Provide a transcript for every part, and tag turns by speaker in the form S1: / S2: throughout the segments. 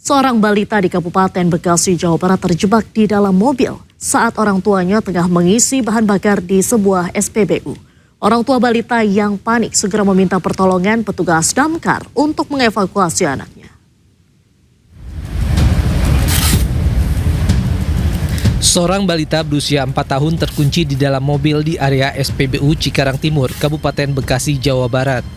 S1: Seorang balita di Kabupaten Bekasi, Jawa Barat terjebak di dalam mobil saat orang tuanya tengah mengisi bahan bakar di sebuah SPBU. Orang tua balita yang panik segera meminta pertolongan petugas damkar untuk mengevakuasi anaknya.
S2: Seorang balita berusia 4 tahun terkunci di dalam mobil di area SPBU Cikarang Timur, Kabupaten Bekasi, Jawa Barat.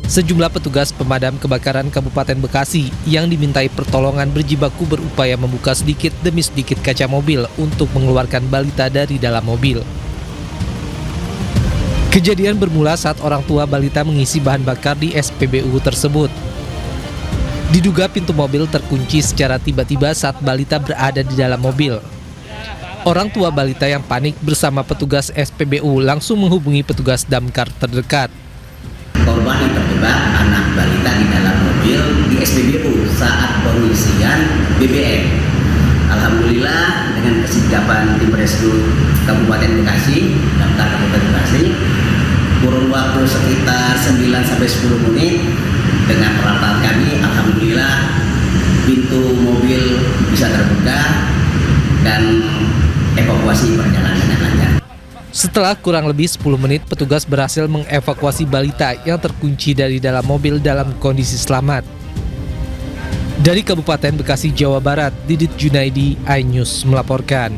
S2: Sejumlah petugas pemadam kebakaran Kabupaten Bekasi yang dimintai pertolongan berjibaku berupaya membuka sedikit demi sedikit kaca mobil untuk mengeluarkan balita dari dalam mobil. Kejadian bermula saat orang tua balita mengisi bahan bakar di SPBU tersebut. Diduga pintu mobil terkunci secara tiba-tiba saat balita berada di dalam mobil. Orang tua balita yang panik bersama petugas SPBU langsung menghubungi petugas damkar terdekat.
S3: Korban yang terjebak anak balita di dalam mobil di SPBU saat pengisian BBM. Alhamdulillah dengan kesigapan tim rescue Kabupaten Bekasi, damkar Kabupaten Bekasi, kurun waktu sekitar 9-10 menit dengan peralatan kami, alhamdulillah pintu mobil bisa terbuka dan evakuasi berjalan dengan lancar.
S2: Setelah kurang lebih 10 menit, petugas berhasil mengevakuasi balita yang terkunci dari dalam mobil dalam kondisi selamat. Dari Kabupaten Bekasi, Jawa Barat, Didit Junaidi, iNews melaporkan.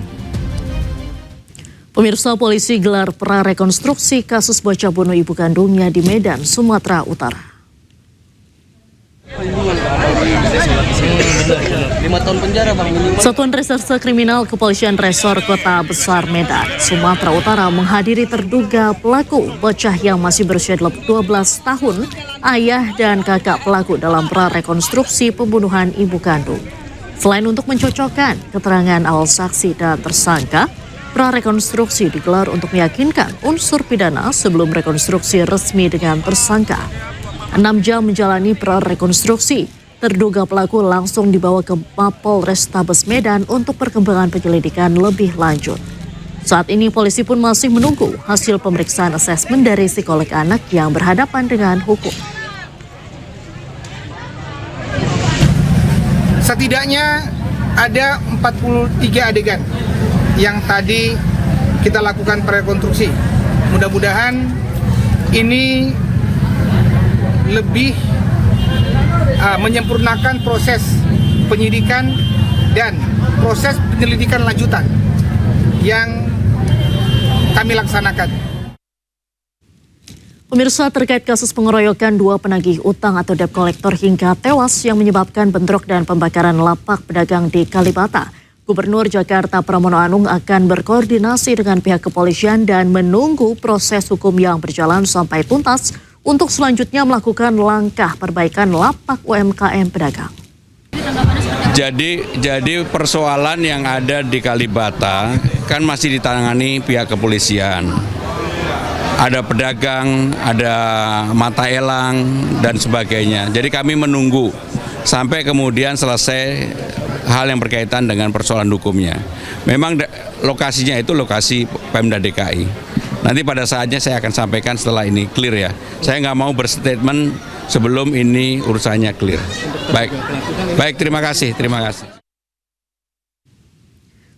S1: Pemirsa, polisi gelar prarekonstruksi kasus bocah bunuh ibu kandungnya di Medan, Sumatera Utara.
S4: 5 tahun penjara, Bang.
S1: Satuan Reserse Kriminal Kepolisian Resor Kota Besar Medan, Sumatera Utara menghadiri terduga pelaku bocah yang masih berusia 12 tahun, ayah dan kakak pelaku dalam prarekonstruksi pembunuhan ibu kandung. Selain untuk mencocokkan keterangan awal saksi dan tersangka, prarekonstruksi digelar untuk meyakinkan unsur pidana sebelum rekonstruksi resmi dengan tersangka. 6 jam menjalani prarekonstruksi, terduga pelaku langsung dibawa ke Mapolrestabes Medan untuk perkembangan penyelidikan lebih lanjut. Saat ini polisi pun masih menunggu hasil pemeriksaan asesmen dari psikolog anak yang berhadapan dengan hukum.
S5: Setidaknya ada 43 adegan yang tadi kita lakukan prarekonstruksi. Mudah-mudahan ini lebih menyempurnakan proses penyidikan dan proses penyelidikan lanjutan yang kami laksanakan.
S1: Pemirsa, terkait kasus pengeroyokan 2 penagih utang atau debt collector hingga tewas yang menyebabkan bentrok dan pembakaran lapak pedagang di Kalibata, Gubernur Jakarta Pramono Anung akan berkoordinasi dengan pihak kepolisian dan menunggu proses hukum yang berjalan sampai tuntas untuk selanjutnya melakukan langkah perbaikan lapak UMKM pedagang.
S6: Jadi persoalan yang ada di Kalibata kan masih ditangani pihak kepolisian. Ada pedagang, ada mata elang dan sebagainya. Jadi kami menunggu sampai kemudian selesai hal yang berkaitan dengan persoalan hukumnya. Memang lokasinya itu lokasi Pemda DKI. Nanti pada saatnya saya akan sampaikan setelah ini clear ya. Saya nggak mau berstatement sebelum ini urusannya clear. Baik, terima kasih.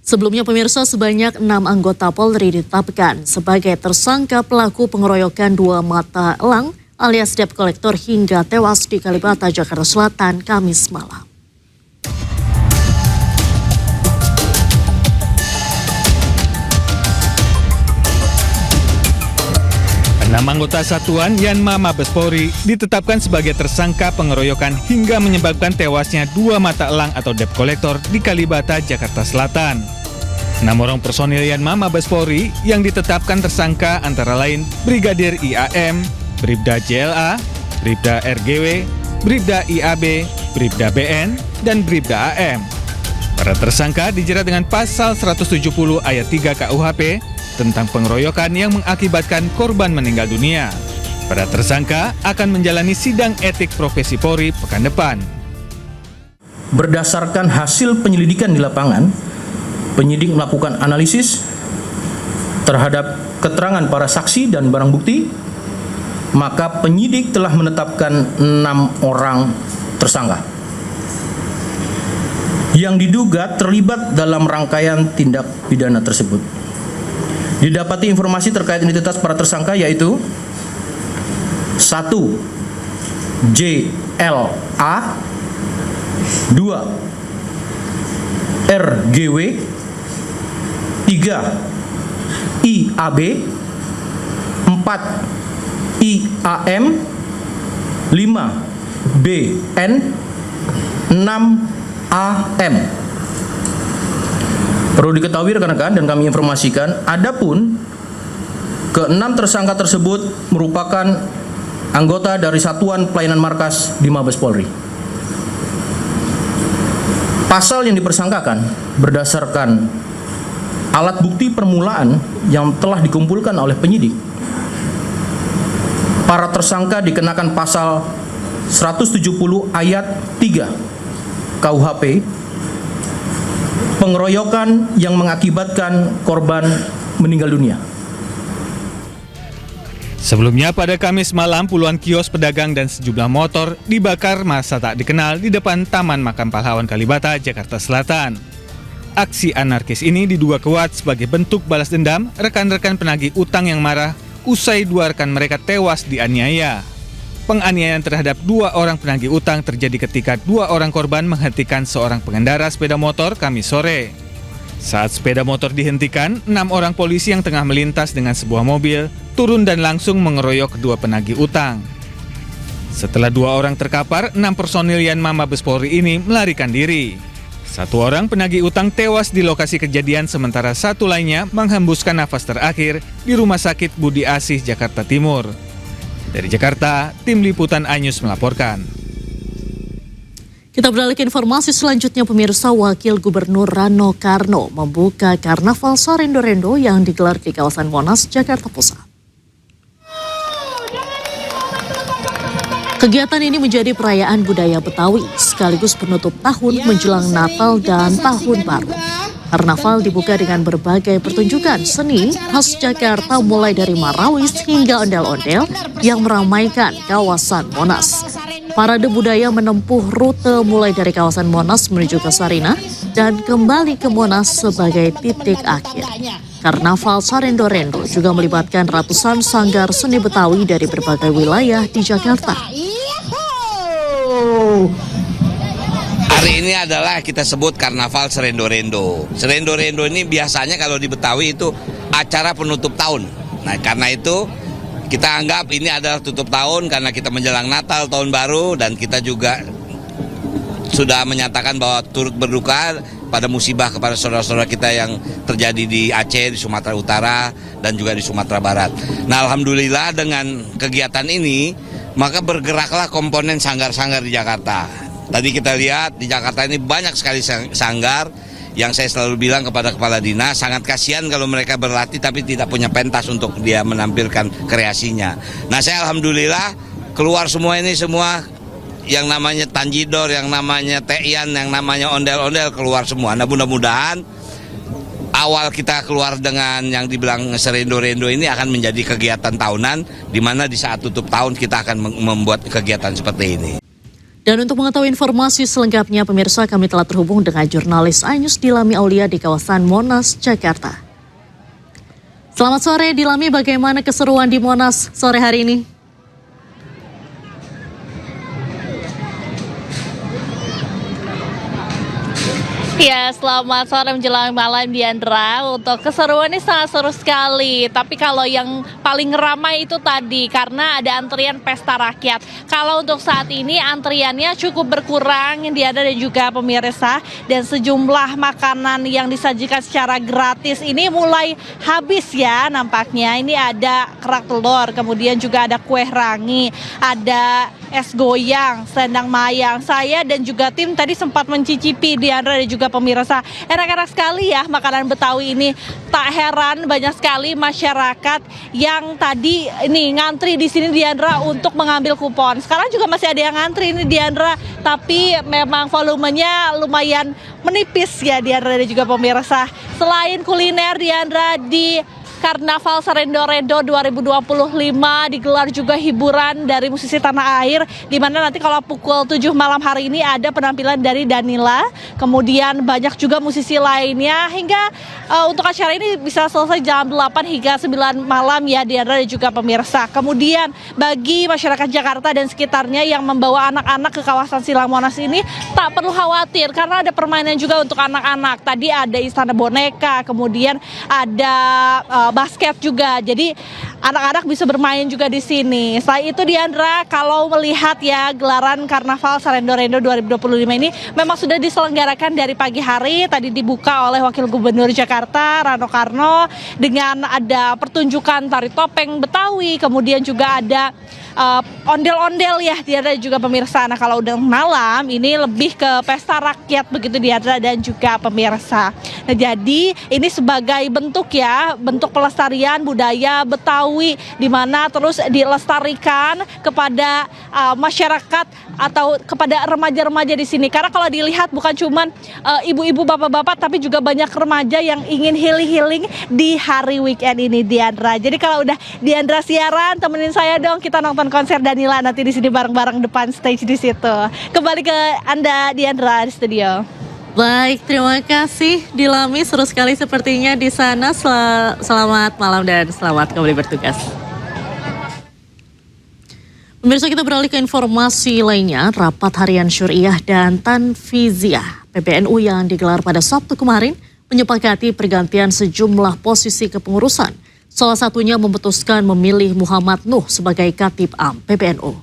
S1: Sebelumnya pemirsa, sebanyak 6 anggota Polri ditetapkan sebagai tersangka pelaku pengeroyokan 2 mata elang alias debt collector hingga tewas di Kalibata, Jakarta Selatan, Kamis malam.
S7: 6 anggota Satuan Yanma Mabes Polri ditetapkan sebagai tersangka pengeroyokan hingga menyebabkan tewasnya 2 mata elang atau debt collector di Kalibata, Jakarta Selatan. 6 orang personil Yanma Mabes Polri yang ditetapkan tersangka antara lain Brigadir IAM, Bribda JLA, Bribda RGW, Bribda IAB, Bribda BN, dan Bribda AM. Para tersangka dijerat dengan pasal 170 ayat 3 KUHP tentang pengeroyokan yang mengakibatkan korban meninggal dunia. Para tersangka akan menjalani sidang etik profesi Polri pekan depan.
S8: Berdasarkan hasil penyelidikan di lapangan, penyidik melakukan analisis terhadap keterangan para saksi dan barang bukti, maka penyidik telah menetapkan 6 orang tersangka. yang diduga terlibat dalam rangkaian tindak pidana tersebut. Didapati informasi terkait identitas para tersangka yaitu 1. JLA, 2. RGW, 3. IAB, 4. IAM, 5. BN, 6. AM. Perlu diketahui rekan-rekan dan kami informasikan, adapun ke-6 tersangka tersebut merupakan anggota dari Satuan Pelayanan Markas di Mabes Polri. Pasal yang dipersangkakan berdasarkan alat bukti permulaan yang telah dikumpulkan oleh penyidik. Para tersangka dikenakan pasal 170 ayat 3 KUHP, pengeroyokan yang mengakibatkan korban meninggal dunia.
S7: Sebelumnya pada Kamis malam puluhan kios pedagang dan sejumlah motor dibakar massa tak dikenal di depan Taman Makam Pahlawan Kalibata, Jakarta Selatan. Aksi anarkis ini diduga kuat sebagai bentuk balas dendam rekan-rekan penagih utang yang marah usai 2 rekan mereka tewas dianiaya. Penganiayaan terhadap 2 orang penagih utang terjadi ketika 2 orang korban menghentikan seorang pengendara sepeda motor Kamis sore. Saat sepeda motor dihentikan, 6 orang polisi yang tengah melintas dengan sebuah mobil turun dan langsung mengeroyok kedua penagih utang. Setelah 2 orang terkapar, 6 personil Yanma Mabes Polri ini melarikan diri. 1 orang penagih utang tewas di lokasi kejadian, sementara 1 lainnya menghembuskan nafas terakhir di Rumah Sakit Budi Asih, Jakarta Timur. Dari Jakarta, tim liputan iNews melaporkan.
S1: Kita beralih ke informasi selanjutnya, pemirsa. Wakil Gubernur Rano Karno membuka Karnaval Sarendo-Rendo yang digelar di kawasan Monas, Jakarta Pusat. Kegiatan ini menjadi perayaan budaya Betawi sekaligus penutup tahun menjelang Natal dan Tahun Baru. Karnaval dibuka dengan berbagai pertunjukan seni khas Jakarta mulai dari marawis hingga ondel-ondel yang meramaikan kawasan Monas. Parade budaya menempuh rute mulai dari kawasan Monas menuju ke Sarinah dan kembali ke Monas sebagai titik akhir. Karnaval Sarendo-Rendo juga melibatkan ratusan sanggar seni Betawi dari berbagai wilayah di Jakarta.
S9: Hari ini adalah kita sebut Karnaval Sarendo-Rendo. Sarendo-Rendo ini biasanya kalau di Betawi itu acara penutup tahun. Nah, karena itu kita anggap ini adalah tutup tahun karena kita menjelang Natal, Tahun Baru, dan kita juga sudah menyatakan bahwa turut berduka pada musibah kepada saudara-saudara kita yang terjadi di Aceh, di Sumatera Utara, dan juga di Sumatera Barat. Nah, alhamdulillah dengan kegiatan ini, maka bergeraklah komponen sanggar-sanggar di Jakarta. Tadi kita lihat di Jakarta ini banyak sekali sanggar yang saya selalu bilang kepada kepala dinas, sangat kasihan kalau mereka berlatih tapi tidak punya pentas untuk dia menampilkan kreasinya. Nah, saya alhamdulillah keluar semua ini, semua yang namanya tanjidor, yang namanya te'ian, yang namanya ondel-ondel keluar semua. Nah, mudah-mudahan awal kita keluar dengan yang dibilang Sarendo-Rendo ini akan menjadi kegiatan tahunan, di mana di saat tutup tahun kita akan membuat kegiatan seperti ini.
S1: Dan untuk mengetahui informasi selengkapnya, pemirsa, kami telah terhubung dengan jurnalis iNews Dilami Aulia di kawasan Monas, Jakarta. Selamat sore Dilami, bagaimana keseruan di Monas sore hari ini?
S10: Ya, selamat sore menjelang malam Diandra. Untuk keseruan ini sangat seru sekali. Tapi kalau yang paling ramai itu tadi karena ada antrian pesta rakyat. Kalau untuk saat ini antriannya cukup berkurang Diandra dan juga pemirsa, dan sejumlah makanan yang disajikan secara gratis ini mulai habis ya nampaknya. Ini ada kerak telur, kemudian juga ada kue rangi, ada es goyang, selendang mayang. Saya dan juga tim tadi sempat mencicipi Diandra dan juga pemirsa. Enak-enak sekali ya makanan Betawi ini. Tak heran banyak sekali masyarakat yang tadi ini ngantri di sini Diandra untuk mengambil kupon. Sekarang juga masih ada yang ngantri ini Diandra, tapi memang volumenya lumayan menipis ya Diandra dan juga pemirsa. Selain kuliner Diandra, di Karnaval Serendo-Rendo 2025 digelar juga hiburan dari musisi tanah air, di mana nanti kalau pukul 7 malam hari ini ada penampilan dari Danila, kemudian banyak juga musisi lainnya, hingga untuk acara ini bisa selesai jam 8 hingga 9 malam ya Diandra dan juga pemirsa. Kemudian bagi masyarakat Jakarta dan sekitarnya yang membawa anak-anak ke kawasan Silang Monas ini tak perlu khawatir karena ada permainan juga untuk anak-anak. Tadi ada istana boneka, kemudian ada basket juga. Jadi anak-anak bisa bermain juga di sini. Selain itu Diandra, kalau melihat ya gelaran Karnaval Serendo-Rendo 2025 ini memang sudah diselenggarakan dari pagi hari. Tadi dibuka oleh Wakil Gubernur Jakarta Rano Karno dengan ada pertunjukan tari topeng Betawi, kemudian juga ada ondel-ondel ya Diandra juga pemirsa. Nah kalau udah malam ini lebih ke pesta rakyat begitu Diandra dan juga pemirsa. Nah jadi ini sebagai bentuk ya, bentuk pelestarian budaya Betawi di mana terus dilestarikan kepada masyarakat atau kepada remaja-remaja di sini. Karena kalau dilihat bukan cuman ibu-ibu bapak-bapak tapi juga banyak remaja yang ingin healing-healing di hari weekend ini Diandra. Jadi kalau udah Diandra siaran, temenin saya dong, kita nonton konser Danila nanti di sini bareng-bareng depan stage di situ. Kembali ke Anda Diandra di studio.
S1: Baik, terima kasih Dilami, seru sekali sepertinya di sana. Selamat malam dan selamat kembali bertugas. Pemirsa, kita beralih ke informasi lainnya. Rapat harian Syuriah dan Tanfiziah PBNU yang digelar pada Sabtu kemarin menyepakati pergantian sejumlah posisi kepengurusan. Salah satunya memutuskan memilih Muhammad Nuh sebagai Khatib Am PBNU.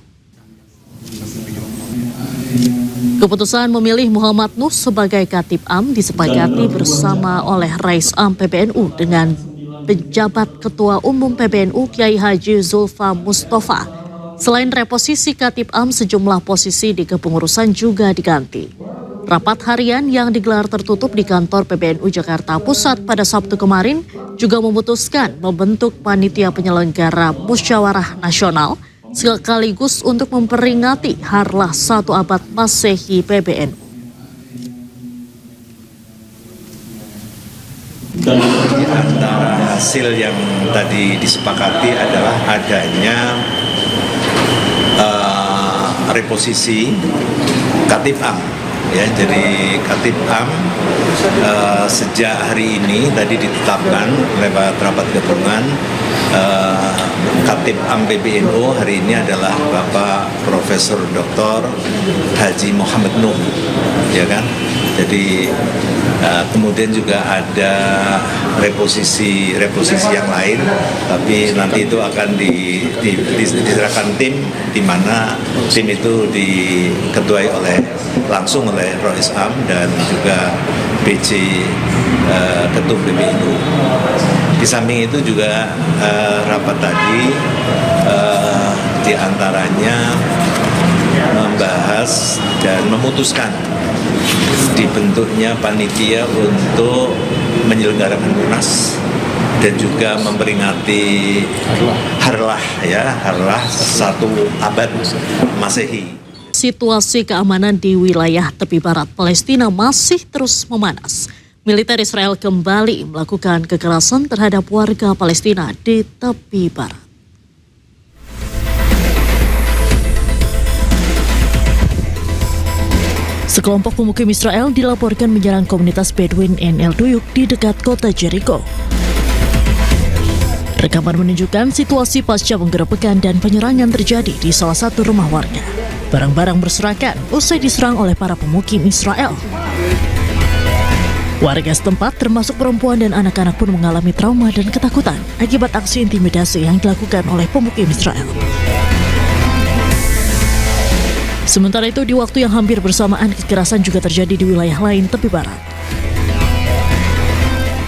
S1: Keputusan memilih Muhammad Nuh sebagai Khatib Am disepakati bersama oleh Rais Am PBNU dengan pejabat Ketua Umum PBNU Kiai Haji Zulfa Mustafa. Selain reposisi Khatib Am, sejumlah posisi di kepengurusan juga diganti. Rapat harian yang digelar tertutup di kantor PBNU Jakarta Pusat pada Sabtu kemarin juga memutuskan membentuk panitia penyelenggara musyawarah nasional sekaligus untuk memperingati harlah 1 abad Masehi PBNU.
S11: Di antara hasil yang tadi disepakati adalah adanya reposisi Khatib Am. Ya, jadi Khatib Am sejak hari ini tadi ditetapkan lewat rapat gabungan. Khatib Am PBNU hari ini adalah Bapak Profesor Dr. Haji Muhammad Nuh, ya kan? Jadi kemudian juga ada reposisi yang lain, tapi nanti itu akan diserahkan tim, di mana tim itu diketuai langsung oleh Rais Am dan juga PJ Ketum PBNU. Di samping itu juga rapat tadi diantaranya membahas dan memutuskan dibentuknya panitia untuk menyelenggarakan Munas dan juga memperingati harlah 1 abad Masehi.
S1: Situasi keamanan di wilayah tepi barat Palestina masih terus memanas. Militer Israel kembali melakukan kekerasan terhadap warga Palestina di tepi barat. Sekelompok pemukim Israel dilaporkan menyerang komunitas Bedouin El Duyuk di dekat kota Jericho. Rekaman menunjukkan situasi pasca penggerebekan dan penyerangan terjadi di salah satu rumah warga. Barang-barang berserakan usai diserang oleh para pemukim Israel. Warga setempat termasuk perempuan dan anak-anak pun mengalami trauma dan ketakutan akibat aksi intimidasi yang dilakukan oleh pemukim Israel. Sementara itu, di waktu yang hampir bersamaan, kekerasan juga terjadi di wilayah lain tepi barat.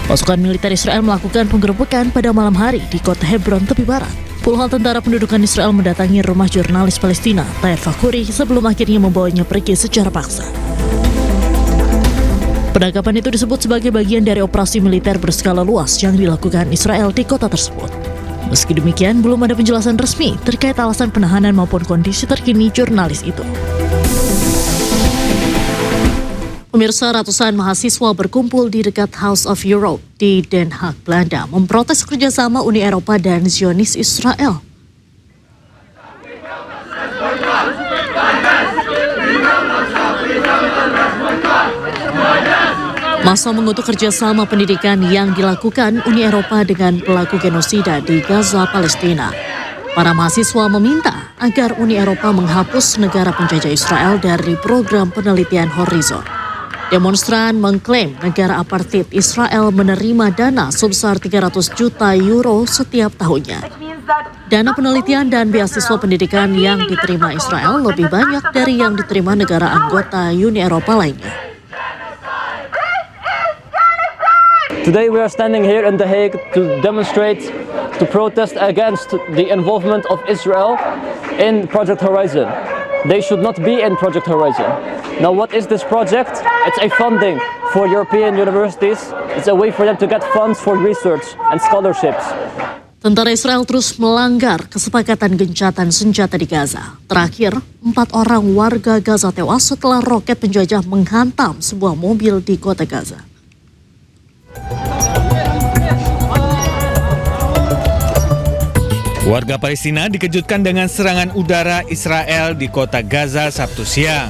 S1: Pasukan militer Israel melakukan penggerebekan pada malam hari di kota Hebron tepi barat. Puluhan tentara pendudukan Israel mendatangi rumah jurnalis Palestina, Tahir Fakhuri, sebelum akhirnya membawanya pergi secara paksa. Penangkapan itu disebut sebagai bagian dari operasi militer berskala luas yang dilakukan Israel di kota tersebut. Meski demikian, belum ada penjelasan resmi terkait alasan penahanan maupun kondisi terkini jurnalis itu. Pemirsa, ratusan mahasiswa berkumpul di dekat House of Europe di Den Haag, Belanda, memprotes kerjasama Uni Eropa dan Zionis Israel. Massa mengutuk kerjasama pendidikan yang dilakukan Uni Eropa dengan pelaku genosida di Gaza, Palestina. Para mahasiswa meminta agar Uni Eropa menghapus negara penjajah Israel dari program penelitian Horizon. Demonstran mengklaim negara apartheid Israel menerima dana sebesar 300 juta euro setiap tahunnya. Dana penelitian dan beasiswa pendidikan yang diterima Israel lebih banyak dari yang diterima negara anggota Uni Eropa lainnya.
S4: Today we are standing here in The Hague to demonstrate, to protest against the involvement of Israel in Project Horizon. They should not be in Project Horizon. Now what is this project? It's a funding for European universities. It's a way for them to get funds for research and scholarships.
S1: Tentara Israel terus melanggar kesepakatan gencatan senjata di Gaza. Terakhir, 4 orang warga Gaza tewas setelah roket penjajah menghantam sebuah mobil di kota Gaza.
S7: Warga Palestina dikejutkan dengan serangan udara Israel di kota Gaza Sabtu siang.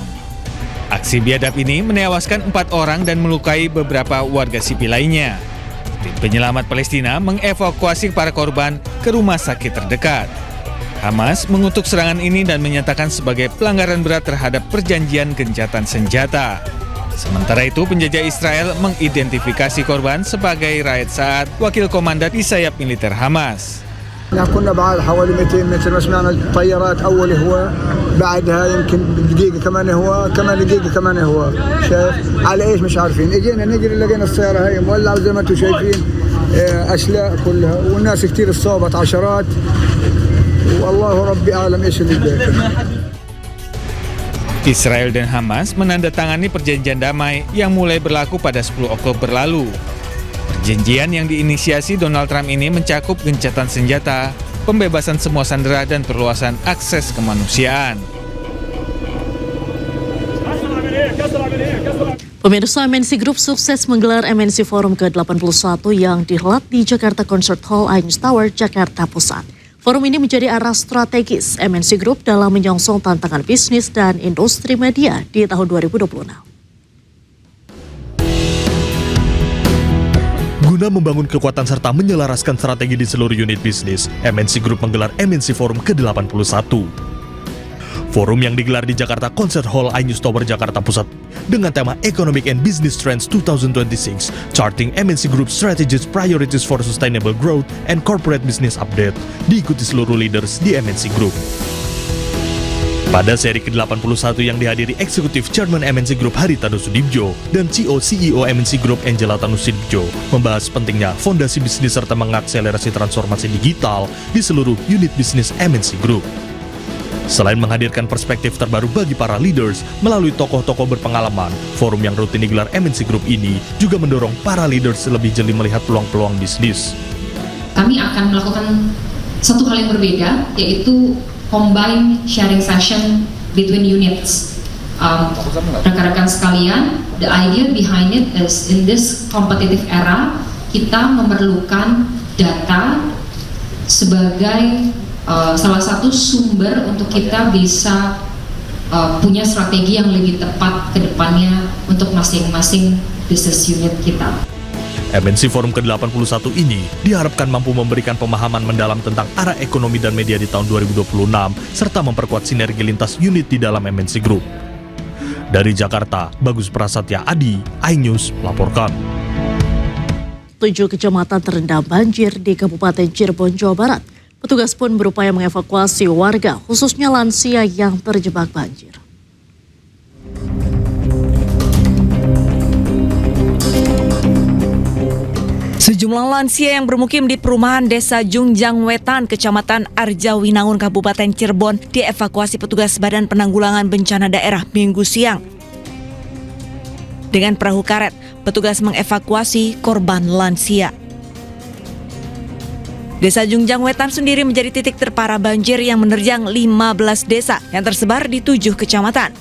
S7: Aksi biadab ini menewaskan 4 orang dan melukai beberapa warga sipil lainnya. Tim penyelamat Palestina mengevakuasi para korban ke rumah sakit terdekat. Hamas mengutuk serangan ini dan menyatakan sebagai pelanggaran berat terhadap perjanjian gencatan senjata. Sementara itu, penjajah Israel mengidentifikasi korban sebagai Raed Saad, wakil komandan di sayap militer Hamas.
S12: كنا بعد حوالي 200 متر سمعنا الطيارات اول هو بعدها يمكن دقيقه كمان هو كمان دقيقه كمان هو شايف على ايش مش عارفين اجينا نجري لقينا السياره هي مولعه زي ما انتم شايفين اشلاء كلها والناس كثير اصابت عشرات والله ربي اعلم ايش اللي جاي.
S7: Israel dan Hamas menandatangani perjanjian damai yang mulai berlaku pada 10 Oktober lalu. Perjanjian yang diinisiasi Donald Trump ini mencakup gencatan senjata, pembebasan semua sandera, dan perluasan akses kemanusiaan.
S1: Pemirsa, MNC Group sukses menggelar MNC Forum ke-81 yang dihelat di Jakarta Concert Hall Ainus Tower, Jakarta Pusat. Forum ini menjadi arah strategis MNC Group dalam menyongsong tantangan bisnis dan industri media di tahun 2026.
S13: Guna membangun kekuatan serta menyelaraskan strategi di seluruh unit bisnis, MNC Group menggelar MNC Forum ke-81. Forum yang digelar di Jakarta Concert Hall Ainus Tower, Jakarta Pusat dengan tema Economic and Business Trends 2026, Charting MNC Group Strategies, Priorities for Sustainable Growth, and Corporate Business Update, diikuti seluruh leaders di MNC Group. Pada seri ke-81 yang dihadiri Eksekutif Chairman MNC Group Haritanu Sudibjo dan CEO MNC Group Angela Tanusudibjo membahas pentingnya fondasi bisnis serta mengakselerasi transformasi digital di seluruh unit bisnis MNC Group. Selain menghadirkan perspektif terbaru bagi para leaders melalui tokoh-tokoh berpengalaman, forum yang rutin digelar MNC Group ini juga mendorong para leaders lebih jeli melihat peluang-peluang bisnis.
S14: Kami akan melakukan satu hal yang berbeda, yaitu combine sharing session between units. Rekan-rekan sekalian, the idea behind it is in this competitive era, kita memerlukan data sebagai salah satu sumber untuk kita bisa punya strategi yang lebih tepat ke depannya untuk masing-masing business unit kita.
S13: MNC Forum ke-81 ini diharapkan mampu memberikan pemahaman mendalam tentang arah ekonomi dan media di tahun 2026, serta memperkuat sinergi lintas unit di dalam MNC Group. Dari Jakarta, Bagus Prasetya Adi, iNews melaporkan.
S1: 7 kecamatan terendam banjir di Kabupaten Cirebon, Jawa Barat. Petugas pun berupaya mengevakuasi warga, khususnya lansia yang terjebak banjir.
S15: Sejumlah lansia yang bermukim di perumahan Desa Jungjang Wetan, Kecamatan Arjawinangun, Kabupaten Cirebon, dievakuasi petugas Badan Penanggulangan Bencana Daerah Minggu siang. Dengan perahu karet, petugas mengevakuasi korban lansia. Desa Jungjang Wetan sendiri menjadi titik terparah banjir yang menerjang 15 desa yang tersebar di 7 kecamatan.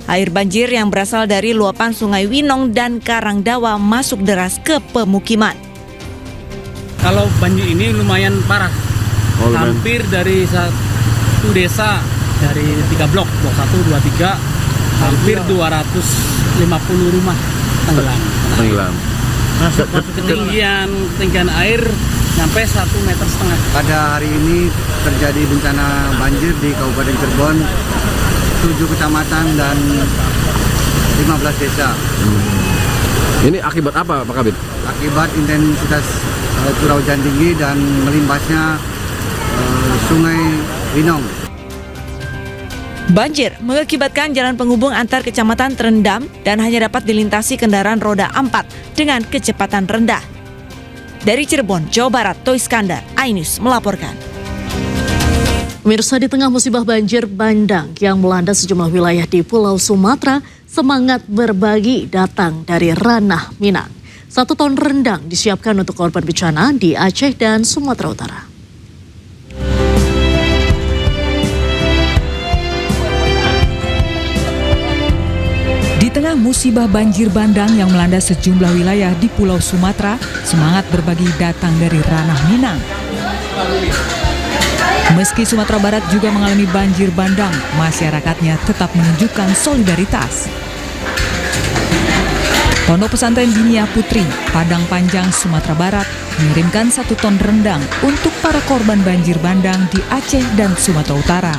S15: Air banjir yang berasal dari luapan Sungai Winong dan Karangdawa masuk deras ke pemukiman.
S16: Kalau banjir ini lumayan parah, hampir dari satu desa, dari 3 blok 1, 2, 3, hampir 250 rumah tenggelam. Ketinggian air sampai 1,5 meter.
S17: Pada hari ini terjadi bencana banjir di Kabupaten Cirebon, 7 kecamatan dan 15 desa.
S18: Ini akibat apa, Pak Kabid?
S17: Akibat intensitas curah hujan tinggi dan melimpasnya Sungai Winong.
S15: Banjir mengakibatkan jalan penghubung antar kecamatan terendam dan hanya dapat dilintasi kendaraan roda 4 dengan kecepatan rendah. Dari Cirebon, Jawa Barat, Toy Iskandar, iNews melaporkan.
S1: Pemirsa, di tengah musibah banjir bandang yang melanda sejumlah wilayah di Pulau Sumatera, semangat berbagi datang dari ranah Minang. 1 ton rendang disiapkan untuk korban bencana di Aceh dan Sumatera Utara.
S19: Di tengah musibah banjir bandang yang melanda sejumlah wilayah di Pulau Sumatera, semangat berbagi datang dari ranah Minang. Meski Sumatera Barat juga mengalami banjir bandang, masyarakatnya tetap menunjukkan solidaritas. Pondok Pesantren Diniyah Putri, Padang Panjang, Sumatera Barat, mengirimkan 1 ton rendang untuk para korban banjir bandang di Aceh dan Sumatera Utara.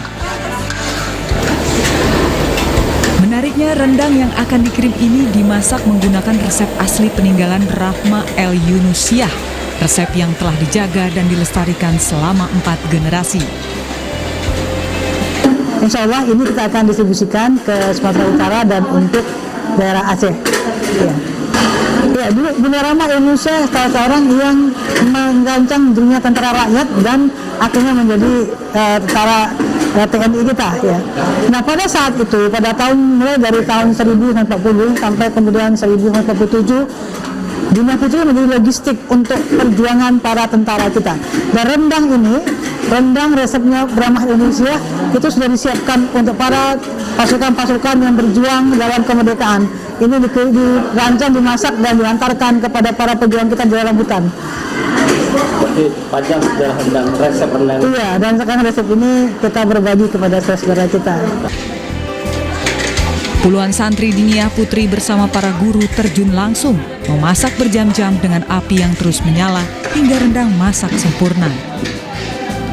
S19: Menariknya, rendang yang akan dikirim ini dimasak menggunakan resep asli peninggalan Rahma El Yunusiah, resep yang telah dijaga dan dilestarikan selama 4 generasi.
S20: Insya Allah ini kita akan distribusikan ke Sumatera Utara dan untuk daerah Aceh. Ya, dulu Bunda Rahma Indonesia salah seorang yang merancang dunia tentara rakyat dan akhirnya menjadi tentara TNI kita. Ya. Nah, pada saat itu, pada mulai dari tahun 1940 sampai kemudian 1947, Diniyah Putri menjadi logistik untuk perjuangan para tentara kita. Dan rendang resepnya Rahma Indonesia itu sudah disiapkan untuk para pasukan-pasukan yang berjuang dalam kemerdekaan. Ini dirancang, dimasak, dan diantarkan kepada para pejuang kita di dalam hutan.
S4: Jadi panjang sejarah rendang, resep rendang.
S20: Iya, dan sekarang resep ini kita berbagi kepada saudara kita.
S19: Puluhan santri Diniyah Putri bersama para guru terjun langsung memasak berjam-jam dengan api yang terus menyala hingga rendang masak sempurna.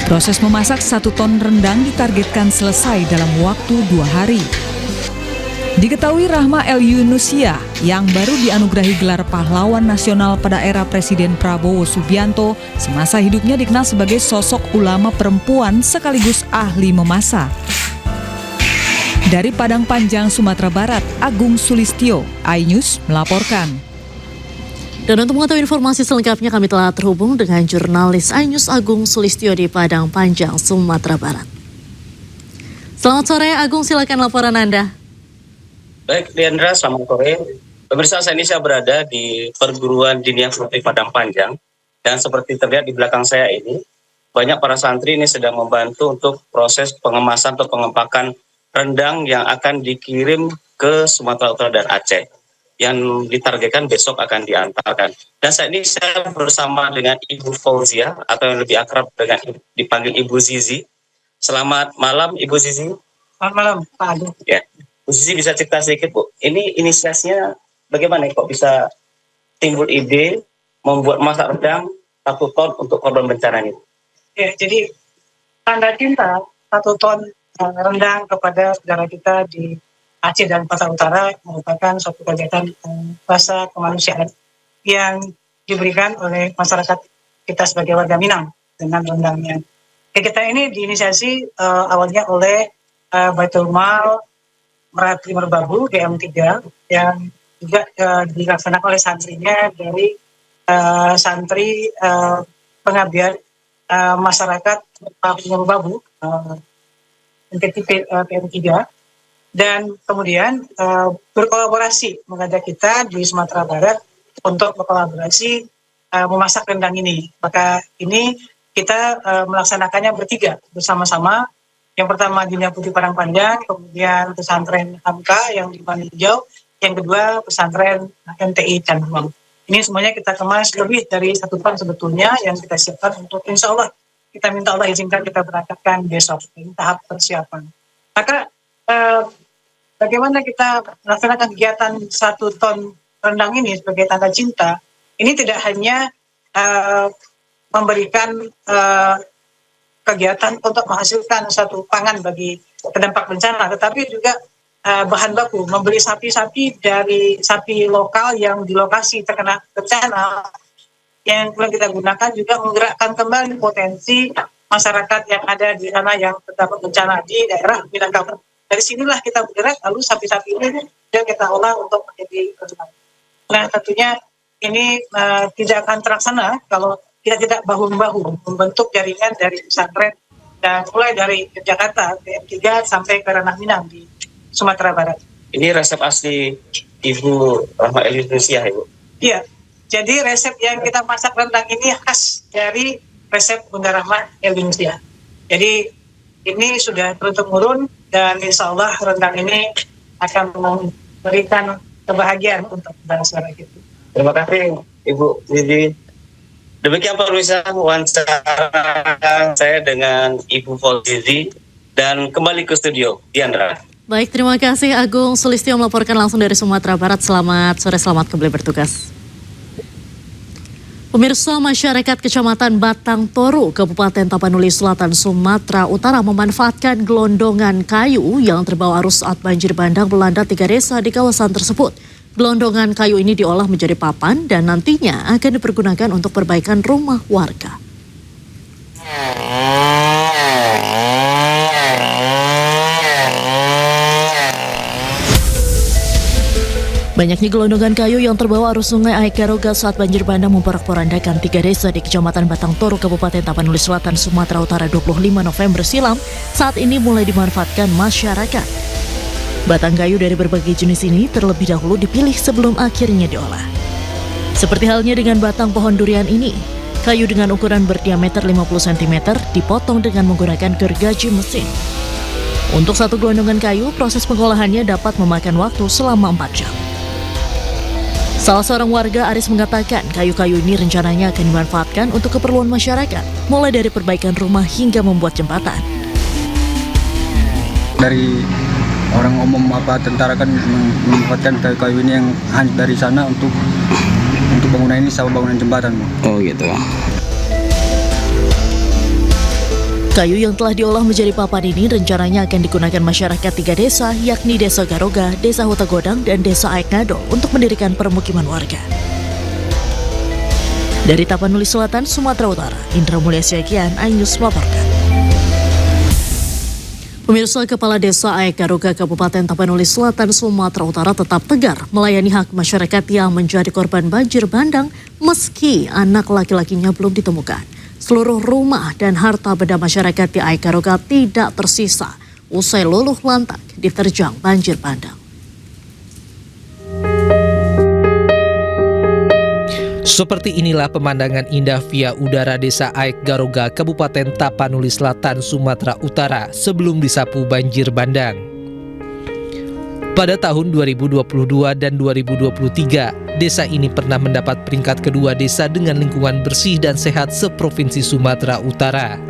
S19: Proses memasak 1 ton rendang ditargetkan selesai dalam waktu 2 hari. Diketahui Rahma El Yunusiah yang baru dianugerahi gelar pahlawan nasional pada era Presiden Prabowo Subianto, semasa hidupnya dikenal sebagai sosok ulama perempuan sekaligus ahli memasak. Dari Padang Panjang, Sumatera Barat, Agung Sulistyo, iNews melaporkan.
S1: Dan untuk mengetahui informasi selengkapnya kami telah terhubung dengan jurnalis iNews Agung Sulistyo di Padang Panjang, Sumatera Barat. Selamat sore Agung, silakan laporan Anda.
S21: Baik, Leandra, selamat sore. Pemirsa, saat ini saya berada di perguruan Diniyah Putri Padang Panjang. Dan seperti terlihat di belakang saya ini, banyak para santri ini sedang membantu untuk proses pengemasan atau pengempakan rendang yang akan dikirim ke Sumatera Utara dan Aceh, yang ditargetkan besok akan diantarkan. Dan saat ini saya bersama dengan Ibu Fauzia, atau yang lebih akrab dengan dipanggil Ibu Zizi. Selamat malam Ibu Zizi.
S20: Selamat malam Pak Agung.
S21: Ya, Bu Zizi bisa cerita sedikit Bu, ini inisiasinya bagaimana kok bisa timbul ide membuat masak rendang 1 ton untuk korban bencana ini?
S20: Ya, jadi tanda cinta 1 ton rendang kepada saudara kita di Aceh dan Sumatera Utara merupakan suatu kegiatan rasa kemanusiaan yang diberikan oleh masyarakat kita sebagai warga Minang dengan rendangnya. Kegiatan ini diinisiasi awalnya oleh Baitul Mal Merapi Merbabu DM3 yang juga dilaksanakan oleh santrinya dari santri pengabdian masyarakat Merapi Merbabu PM3, dan kemudian berkolaborasi mengajak kita di Sumatera Barat untuk berkolaborasi memasak rendang ini. Maka ini kita melaksanakannya bertiga bersama-sama
S3: Yang pertama Dinia Putri Padang Panjang, kemudian pesantren Hamka yang di Bani Hijau, yang kedua pesantren MTI Candemang. Ini semuanya kita kemas lebih dari 1 ton sebetulnya yang kita siapkan untuk insya Allah kita minta Allah izinkan kita berangkatkan besok. Ini tahap persiapan. Maka bagaimana kita melaksanakan kegiatan 1 ton rendang ini sebagai tanda cinta, ini tidak hanya memberikan kegiatan untuk menghasilkan satu pangan bagi terdampak bencana, tetapi juga bahan baku, membeli sapi-sapi dari sapi lokal yang di lokasi terkena bencana, yang kemudian kita gunakan juga menggerakkan kembali potensi masyarakat yang ada di sana yang terdampak bencana di daerah Minangkabau. Dari sinilah kita bergerak, lalu sapi-sapi ini kita olah untuk menjadi rendang. Nah tentunya ini tidak akan terlaksana kalau kita tidak bahu-membahu membentuk jaringan dari pesantren dan mulai dari Jakarta, PM3 sampai ke Ranah Minang di Sumatera Barat.
S21: Ini resep asli Ibu Rahma Indonesia, Ibu?
S3: Iya, jadi resep yang kita masak rendang ini khas dari resep Bunda Rahma Indonesia. Jadi ini sudah turun-temurun dan insya Allah rendang ini akan memberikan kebahagiaan untuk bangsa kita.
S21: Terima kasih Ibu Didi. Demikian pemirsa wawancara saya dengan Ibu Fauzizi dan kembali ke studio Diandra.
S1: Baik, terima kasih Agung Sulistyo melaporkan langsung dari Sumatera Barat. Selamat sore, selamat kembali bertugas. Pemirsa, masyarakat Kecamatan Batang Toru, Kabupaten Tapanuli Selatan, Sumatera Utara memanfaatkan gelondongan kayu yang terbawa arus saat banjir bandang melanda 3 desa di kawasan tersebut. Gelondongan kayu ini diolah menjadi papan dan nantinya akan dipergunakan untuk perbaikan rumah warga. Banyaknya gelondongan kayu yang terbawa arus sungai Aekaroga saat banjir bandang memporak-porandakan 3 desa di Kecamatan Batang Toru, Kabupaten Tapanuli Selatan, Sumatera Utara 25 November silam saat ini mulai dimanfaatkan masyarakat. Batang kayu dari berbagai jenis ini terlebih dahulu dipilih sebelum akhirnya diolah. Seperti halnya dengan batang pohon durian ini, kayu dengan ukuran berdiameter 50 cm dipotong dengan menggunakan gergaji mesin. Untuk 1 gelondongan kayu, proses pengolahannya dapat memakan waktu selama 4 jam. Salah seorang warga, Aris, mengatakan kayu-kayu ini rencananya akan dimanfaatkan untuk keperluan masyarakat, mulai dari perbaikan rumah hingga membuat jembatan.
S22: Dari orang umum tentara kan memanfaatkan kayu-kayu ini yang hanyut dari sana untuk bangunan ini sama bangunan jembatan.
S23: Oh gitu.
S1: Kayu yang telah diolah menjadi papan ini rencananya akan digunakan masyarakat 3 desa, yakni Desa Garoga, Desa Hutagodang, dan Desa Aeknado untuk mendirikan permukiman warga. Dari Tapanuli Selatan, Sumatera Utara, Indra Mulya Siagian, iNews melaporkan. Pemirsa, Kepala Desa Aekaroga Kabupaten Tapanuli Selatan, Sumatera Utara tetap tegar melayani hak masyarakat yang menjadi korban banjir bandang meski anak laki-lakinya belum ditemukan. Seluruh rumah dan harta benda masyarakat di Aekaroga tidak tersisa usai luluh lantak diterjang banjir bandang.
S2: Seperti inilah pemandangan indah via udara Desa Aekaroga, Kabupaten Tapanuli Selatan, Sumatera Utara sebelum disapu banjir bandang. Pada tahun 2022 dan 2023, desa ini pernah mendapat peringkat kedua desa dengan lingkungan bersih dan sehat seprovinsi Sumatera Utara.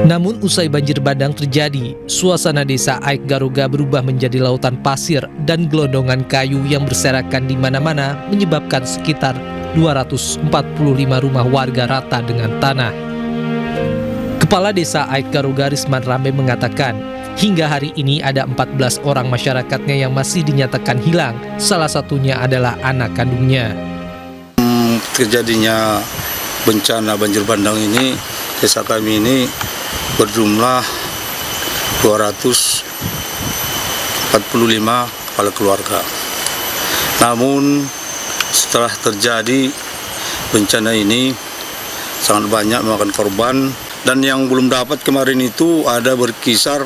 S2: Namun usai banjir bandang terjadi, suasana desa Aekaroga berubah menjadi lautan pasir dan gelondongan kayu yang berserakan di mana-mana menyebabkan sekitar 245 rumah warga rata dengan tanah. Kepala Desa Aekaroga Risman Rambe mengatakan, hingga hari ini ada 14 orang masyarakatnya yang masih dinyatakan hilang, salah satunya adalah anak kandungnya.
S24: Terjadinya bencana banjir bandang ini, desa kami ini berjumlah 245 kepala keluarga. Namun setelah terjadi bencana ini sangat banyak memakan korban, dan yang belum dapat kemarin itu ada berkisar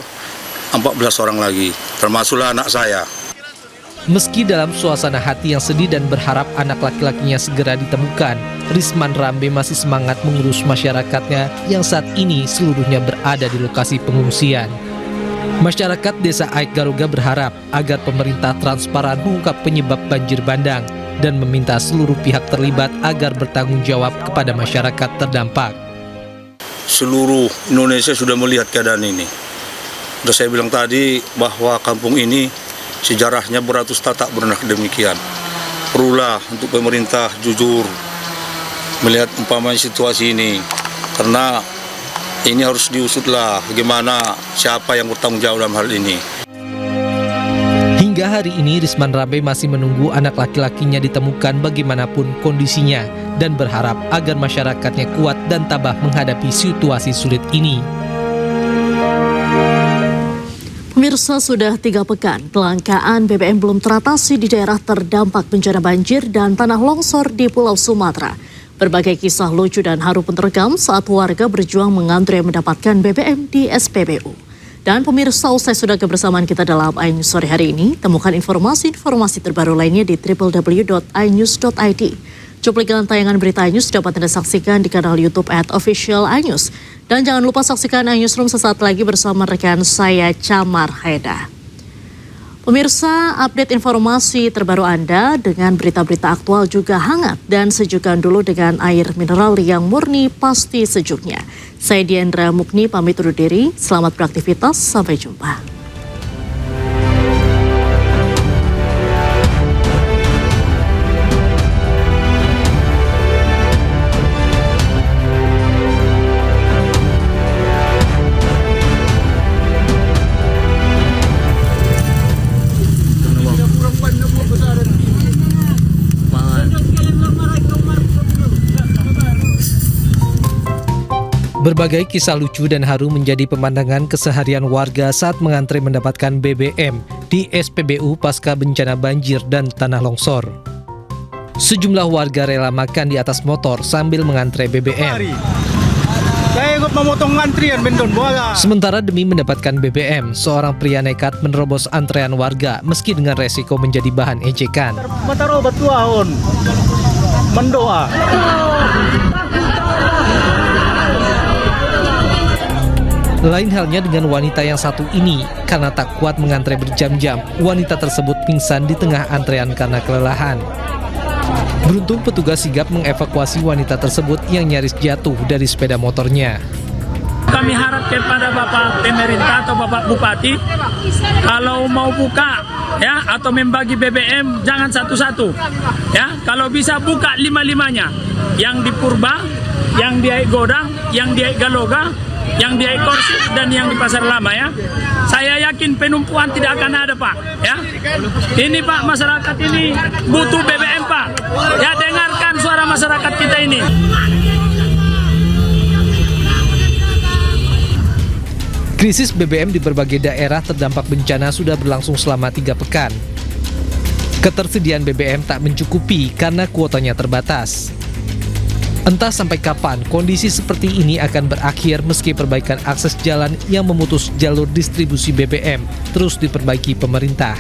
S24: 14 orang lagi, termasuklah anak saya.
S2: Meski dalam suasana hati yang sedih dan berharap anak laki-lakinya segera ditemukan, Risman Rambe masih semangat mengurus masyarakatnya yang saat ini seluruhnya berada di lokasi pengungsian. Masyarakat Desa Aik Garuga berharap agar pemerintah transparan mengungkap penyebab banjir bandang dan meminta seluruh pihak terlibat agar bertanggung jawab kepada masyarakat terdampak.
S24: Seluruh Indonesia sudah melihat keadaan ini. Sudah saya bilang tadi bahwa kampung ini sejarahnya beratus tak pernah demikian. Perlulah untuk pemerintah jujur melihat umpamanya situasi ini, karena ini harus diusutlah bagaimana siapa yang bertanggung jawab dalam hal ini.
S2: Hingga hari ini Risman Rambe masih menunggu anak laki-lakinya ditemukan bagaimanapun kondisinya dan berharap agar masyarakatnya kuat dan tabah menghadapi situasi sulit ini.
S1: Pemirsa, sudah 3 pekan kelangkaan BBM belum teratasi di daerah terdampak bencana banjir dan tanah longsor di Pulau Sumatera. Berbagai kisah lucu dan haru pun terekam saat warga berjuang mengantre mendapatkan BBM di SPBU. Dan pemirsa, usai sudah kebersamaan kita dalam iNews sore hari ini, temukan informasi-informasi terbaru lainnya di www.inews.id. Cuplikan tayangan berita iNews dapat Anda saksikan di kanal YouTube @official iNews. Dan jangan lupa saksikan iNewsroom sesaat lagi bersama rekan saya Camar Haida. Pemirsa, update informasi terbaru Anda dengan berita-berita aktual juga hangat dan sejukkan dulu dengan air mineral yang murni pasti sejuknya. Saya Diandra Mukni pamit undur diri, selamat beraktivitas, sampai jumpa.
S2: Berbagai kisah lucu dan haru menjadi pemandangan keseharian warga saat mengantre mendapatkan BBM di SPBU pasca bencana banjir dan tanah longsor. Sejumlah warga rela makan di atas motor sambil mengantre BBM.
S5: Saya ikut memotong antrian bendon bola.
S2: Sementara demi mendapatkan BBM, seorang pria nekat menerobos antrean warga meski dengan resiko menjadi bahan ejekan.
S5: Mataro batuahon mendoa.
S2: Lain halnya dengan wanita yang satu ini, karena tak kuat mengantre berjam-jam, wanita tersebut pingsan di tengah antrean karena kelelahan. Beruntung petugas sigap mengevakuasi wanita tersebut yang nyaris jatuh dari sepeda motornya.
S5: Kami harap kepada Bapak Pemerintah atau Bapak Bupati, kalau mau buka ya atau membagi BBM jangan satu-satu. Ya, kalau bisa buka 5-5-nya. Yang di Purba, yang di Godang, yang di Galoga, yang di Korsi dan yang di Pasar Lama ya. Saya yakin penumpuan tidak akan ada Pak ya. Ini Pak, masyarakat ini butuh BBM Pak. Ya, dengarkan suara masyarakat kita ini.
S2: Krisis BBM di berbagai daerah terdampak bencana sudah berlangsung selama 3 pekan. Ketersediaan BBM tak mencukupi karena kuotanya terbatas. Entah sampai kapan kondisi seperti ini akan berakhir meski perbaikan akses jalan yang memutus jalur distribusi BBM terus diperbaiki pemerintah.